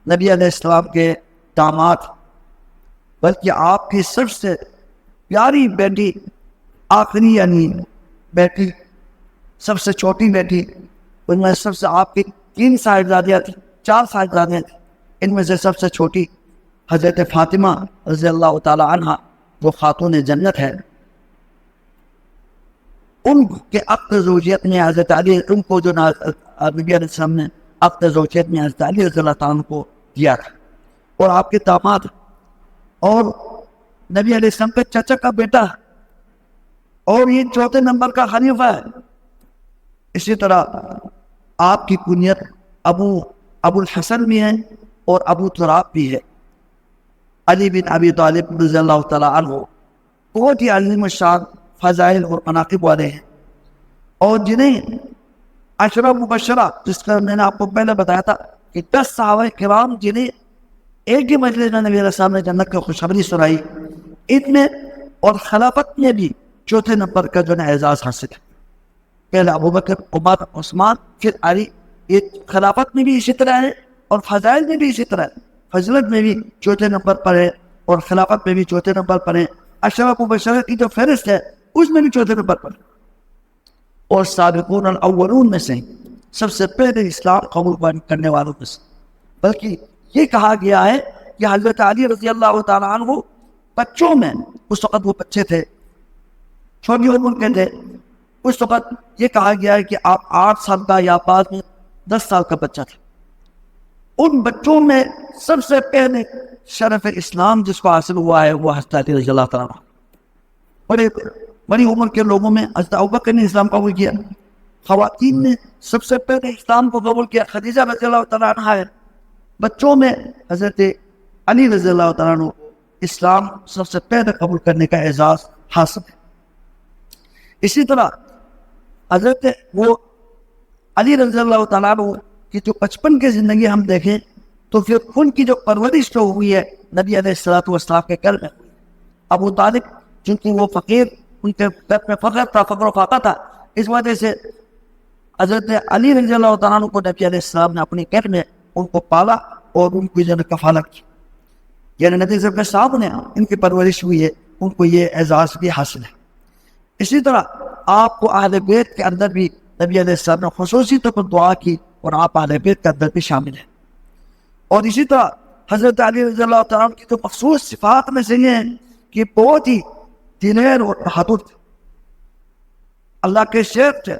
نبی علیہ السلام کے داماد، بلکہ آپ کی سب سے پیاری بیٹی، آخری یعنی بیٹی، سب سے چھوٹی بیٹی، ان میں سب سے آپ کی 3 صاحبزادیاں تھیں، 4 صاحبزادیاں تھیں، ان میں سے سب سے چھوٹی حضرت فاطمہ رضی اللہ تعالی عنہ، وہ خاتون جنت ہے۔ ان کے عقد زوجیت میں حضرت علی، ان کو جو نبی علیہ السلام نے عقد زوجیت میں حضرت علی رضی اللہ تعالیٰ عنہ کو دیا تھا، اور آپ کے داماد اور نبی علیہ السلام کے چچا کا بیٹا، اور یہ 4 نمبر کا خلیفہ ہے۔ اسی طرح آپ کی کنیت ابو الحسن بھی ہے اور ابو تراب بھی ہے۔ علی بن ابی طالب رضی اللہ تعالیٰ عنہ بہت ہی عظیم الشان فضائل اور مناقب والے ہیں، اور جنہیں عشرہ مبشرہ، جس کا میں نے آپ کو پہلے بتایا تھا کہ 10 صحابہ کرام جنہیں ایک ہی مجلس میں نبی علیہ السلام نے جنت کی خوشخبری سنائی، ان میں اور خلافت میں بھی 4 نمبر کا جو ہے اعزاز حاصل ہے۔ پہلے ابوبکر، عمر، عثمان، پھر علی۔ یہ خلافت میں بھی اسی طرح ہے اور فضائل میں بھی اسی طرح ہے، فضلت میں بھی 4 نمبر پر ہے اور خلافت میں بھی 4 نمبر پر ہے۔ عشرہ مبشرہ کی جو فہرست ہے اس میں بھی 4 نمبر پر، اور سابقون الاولون میں سے سب سے پہلے اسلام قبول کرنے والوں میں سے۔ بلکہ یہ کہا گیا ہے کہ حضرت علی رضی اللہ تعالیٰ عنہ بچوں میں، اس وقت وہ بچے تھے، چھوٹی عمر کے تھے، اس وقت یہ کہا گیا ہے کہ آپ 8 سال کا یا بعد میں 10 سال کا بچہ تھا۔ ان بچوں میں سب سے پہلے شرف اسلام جس کو حاصل ہوا ہے وہ حضرت علی رضی اللہ تعالیٰ عنہ۔ بڑی عمر کے لوگوں میں حضرت ابوبکر نے اسلام قبول کیا، خواتین نے سب سے پہلے اسلام کو قبول کیا، خدیجہ رضی اللہ تعالیٰ عنہ ہے۔ بچوں میں حضرت علی رضی اللہ تعالیٰ عنہ اسلام سب سے پہلے قبول کرنے کا اعزاز حاصل ہے۔ اسی طرح حضرت وہ علی رضی اللہ تعالیٰ عنہ کی جو بچپن کی زندگی ہم دیکھیں تو پھر ان کی جو پرورش جو ہوئی ہے نبی علیہ الصلوۃ والسلام کے گھر میں ہوئی۔ ابو طالب چونکہ وہ فقیر، ان کے گھر میں فقر تھا، فقر و فاقہ تھا، اس وجہ سے حضرت علی رضی اللہ تعالیٰ عنہ کو نبی علیہ السلام نے اپنے گھر میں ان کو پالا اور ان کی کفالت کی، یعنی نتیجے کے سامنے ان کی پرورش ہوئی ہے، ان کو یہ اعزاز بھی حاصل ہے۔ اسی طرح آپ کو اہل بیت کے اندر بھی نبی علیہ السلام نے خصوصی طور پر دعا کی، اور آپ اہل بیت کے اندر بھی شامل ہیں۔ اور اسی طرح حضرت علی رضی اللہ تعالیٰ عنہ کی تو مخصوص صفات میں سے یہ ہیں کہ بہت ہی دلیر اور بہادر تھے، اللہ کے شیخ تھے،